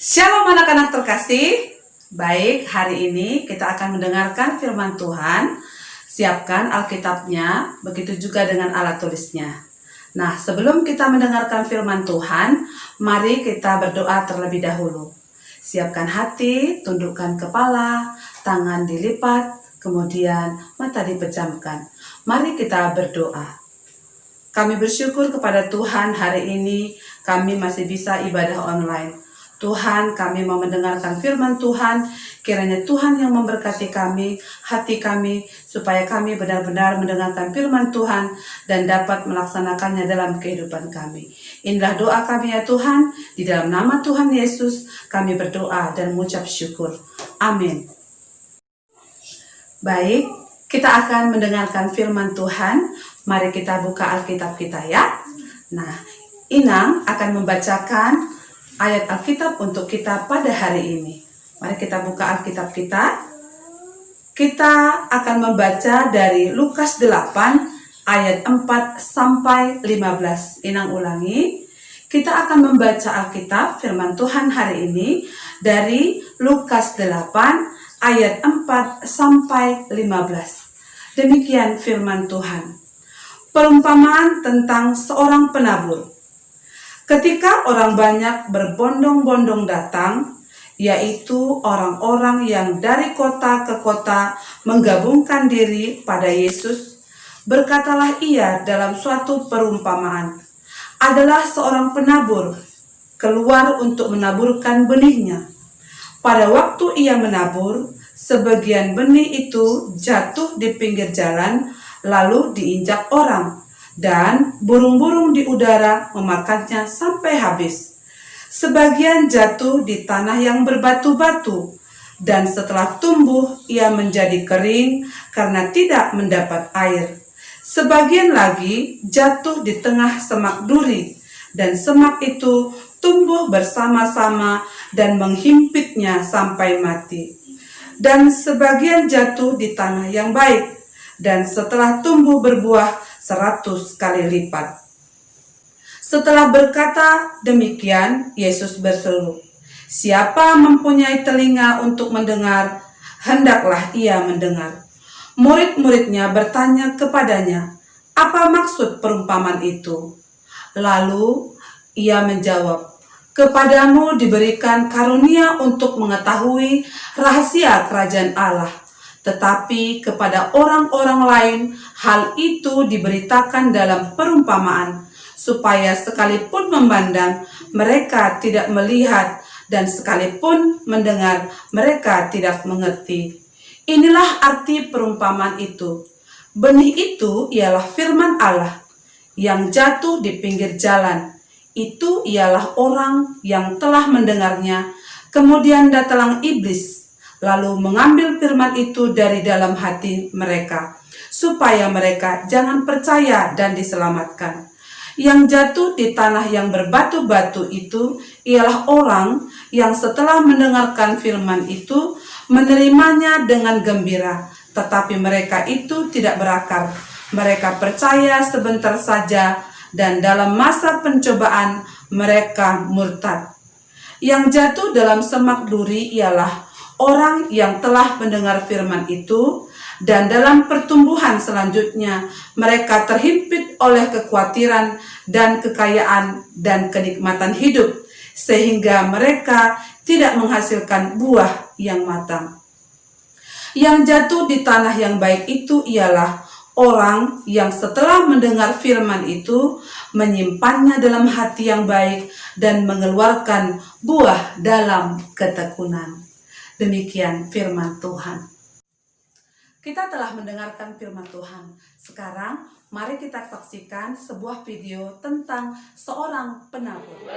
Shalom anak-anak terkasih. Baik, hari ini kita akan mendengarkan firman Tuhan. Siapkan Alkitabnya, begitu juga dengan alat tulisnya. Nah, sebelum kita mendengarkan firman Tuhan, mari kita berdoa terlebih dahulu. Siapkan hati, tundukkan kepala, tangan dilipat, kemudian mata dipejamkan. Mari kita berdoa. Kami bersyukur kepada Tuhan hari ini kami masih bisa ibadah online. Tuhan, kami mau mendengarkan firman Tuhan. Kiranya Tuhan yang memberkati kami, hati kami, supaya kami benar-benar mendengarkan firman Tuhan dan dapat melaksanakannya dalam kehidupan kami. Inilah doa kami ya Tuhan, di dalam nama Tuhan Yesus kami berdoa dan mengucap syukur. Amin. Baik, kita akan mendengarkan firman Tuhan. Mari kita buka Alkitab kita ya. Nah, Inang akan membacakan ayat Alkitab untuk kita pada hari ini. Mari kita buka Alkitab kita. Kita akan membaca dari Lukas 8 ayat 4 sampai 15. Inang ulangi. Kita akan membaca Alkitab firman Tuhan hari ini dari Lukas 8 ayat 4 sampai 15. Demikian firman Tuhan. Perumpamaan tentang seorang penabur. Ketika orang banyak berbondong-bondong datang, yaitu orang-orang yang dari kota ke kota menggabungkan diri pada Yesus, berkatalah ia dalam suatu perumpamaan. Adalah seorang penabur, keluar untuk menaburkan benihnya. Pada waktu ia menabur, sebagian benih itu jatuh di pinggir jalan, lalu diinjak orang. Dan burung-burung di udara memakannya sampai habis. Sebagian jatuh di tanah yang berbatu-batu, dan setelah tumbuh ia menjadi kering karena tidak mendapat air. Sebagian lagi jatuh di tengah semak duri, dan semak itu tumbuh bersama-sama dan menghimpitnya sampai mati. Dan sebagian jatuh di tanah yang baik, dan setelah tumbuh berbuah 100 kali lipat. Setelah berkata demikian, Yesus berseru, "Siapa mempunyai telinga untuk mendengar, hendaklah ia mendengar." Murid-muridnya bertanya kepadanya, "Apa maksud perumpamaan itu?" Lalu ia menjawab, "Kepadamu diberikan karunia untuk mengetahui rahasia kerajaan Allah. Tetapi kepada orang-orang lain hal itu diberitakan dalam perumpamaan, supaya sekalipun memandang mereka tidak melihat, dan sekalipun mendengar mereka tidak mengerti." Inilah arti perumpamaan itu. Benih itu ialah firman Allah yang jatuh di pinggir jalan. Itu ialah orang yang telah mendengarnya, kemudian datang iblis lalu mengambil firman itu dari dalam hati mereka, supaya mereka jangan percaya dan diselamatkan. Yang jatuh di tanah yang berbatu-batu itu ialah orang yang setelah mendengarkan firman itu menerimanya dengan gembira, tetapi mereka itu tidak berakar. Mereka percaya sebentar saja, dan dalam masa pencobaan mereka murtad. Yang jatuh dalam semak duri ialah orang yang telah mendengar firman itu, dan dalam pertumbuhan selanjutnya mereka terhimpit oleh kekhawatiran dan kekayaan dan kenikmatan hidup, sehingga mereka tidak menghasilkan buah yang matang. Yang jatuh di tanah yang baik itu ialah orang yang setelah mendengar firman itu menyimpannya dalam hati yang baik dan mengeluarkan buah dalam ketekunan. Demikian firman Tuhan. Kita telah mendengarkan firman Tuhan. Sekarang mari kita saksikan sebuah video tentang seorang penabur.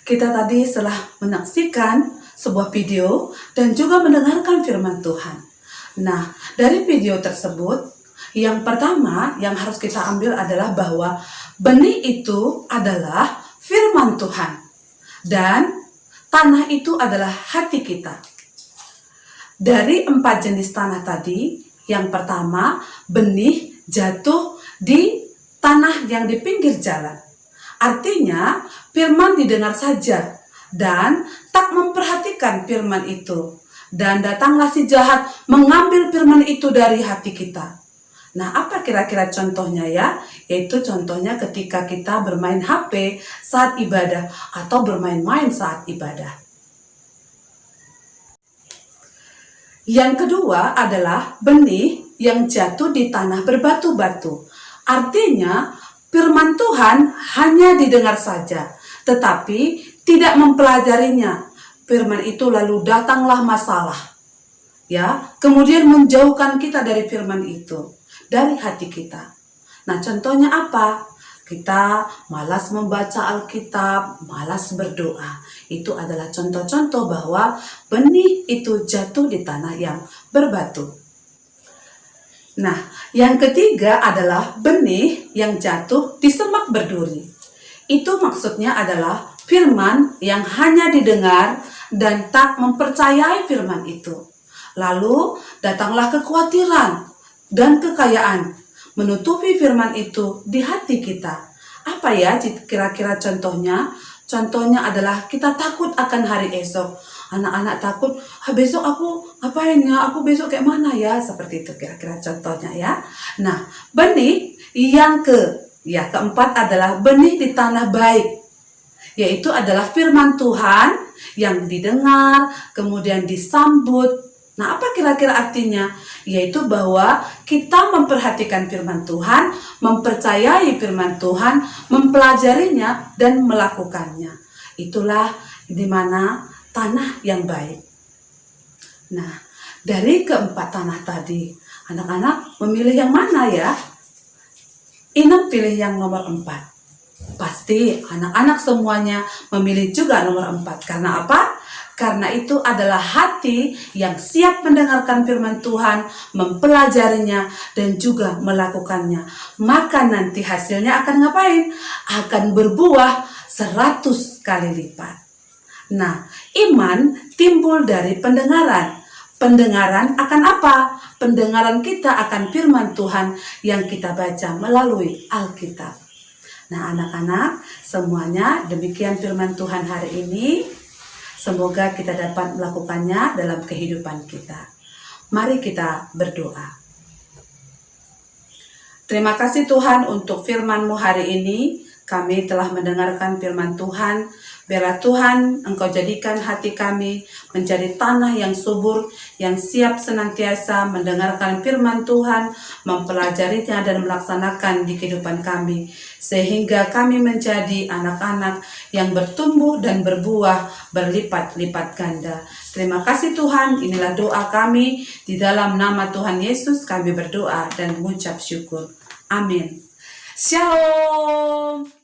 kita tadi setelah menyaksikan sebuah video dan juga mendengarkan firman Tuhan. Nah, dari video tersebut, yang pertama yang harus kita ambil adalah bahwa benih itu adalah firman Tuhan. Dan tanah itu adalah hati kita. Dari 4 jenis tanah tadi, yang pertama, benih jatuh di tanah yang di pinggir jalan. Artinya, firman didengar saja dan tak memperhatikan firman itu. Dan datanglah si jahat mengambil firman itu dari hati kita. Nah, apa kira-kira contohnya ya? Yaitu contohnya ketika kita bermain HP saat ibadah atau bermain-main saat ibadah. Yang kedua adalah benih yang jatuh di tanah berbatu-batu. Artinya, firman Tuhan hanya didengar saja, tetapi tidak mempelajarinya. Firman itu lalu datanglah masalah. Ya, kemudian menjauhkan kita dari firman itu, dari hati kita. Nah, contohnya apa? Kita malas membaca Alkitab, malas berdoa. Itu adalah contoh-contoh bahwa benih itu jatuh di tanah yang berbatu. Nah, yang ketiga adalah benih yang jatuh di semak berduri. Itu maksudnya adalah firman yang hanya didengar dan tak mempercayai firman itu. Lalu datanglah kekhawatiran dan kekayaan menutupi firman itu di hati kita. Apa ya kira-kira contohnya? Contohnya adalah kita takut akan hari esok. Anak-anak takut, besok aku ngapain ya? Aku besok kayak mana ya? Seperti itu kira-kira contohnya ya. Nah, benih yang keempat adalah benih di tanah baik. Yaitu adalah firman Tuhan yang didengar, kemudian disambut. Nah, apa kira-kira artinya? Yaitu bahwa kita memperhatikan firman Tuhan, mempercayai firman Tuhan, mempelajarinya, dan melakukannya. Itulah dimana tanah yang baik. Nah, dari keempat tanah tadi, anak-anak memilih yang mana ya? Inem pilih yang nomor 4. Pasti anak-anak semuanya memilih juga nomor 4. Karena apa? Karena itu adalah hati yang siap mendengarkan firman Tuhan, mempelajarinya, dan juga melakukannya. Maka nanti hasilnya akan ngapain? Akan berbuah 100 kali lipat. Nah, iman timbul dari pendengaran. Pendengaran akan apa? Pendengaran kita akan firman Tuhan yang kita baca melalui Alkitab. Nah, anak-anak, semuanya demikian firman Tuhan hari ini. Semoga kita dapat melakukannya dalam kehidupan kita. Mari kita berdoa. Terima kasih Tuhan untuk firman-Mu hari ini. Kami telah mendengarkan firman Tuhan. Biarlah Tuhan Engkau jadikan hati kami menjadi tanah yang subur, yang siap senantiasa mendengarkan firman Tuhan, mempelajarinya dan melaksanakan di kehidupan kami. Sehingga kami menjadi anak-anak yang bertumbuh dan berbuah berlipat-lipat ganda. Terima kasih Tuhan, inilah doa kami. Di dalam nama Tuhan Yesus kami berdoa dan mengucap syukur. Amin. Shalom.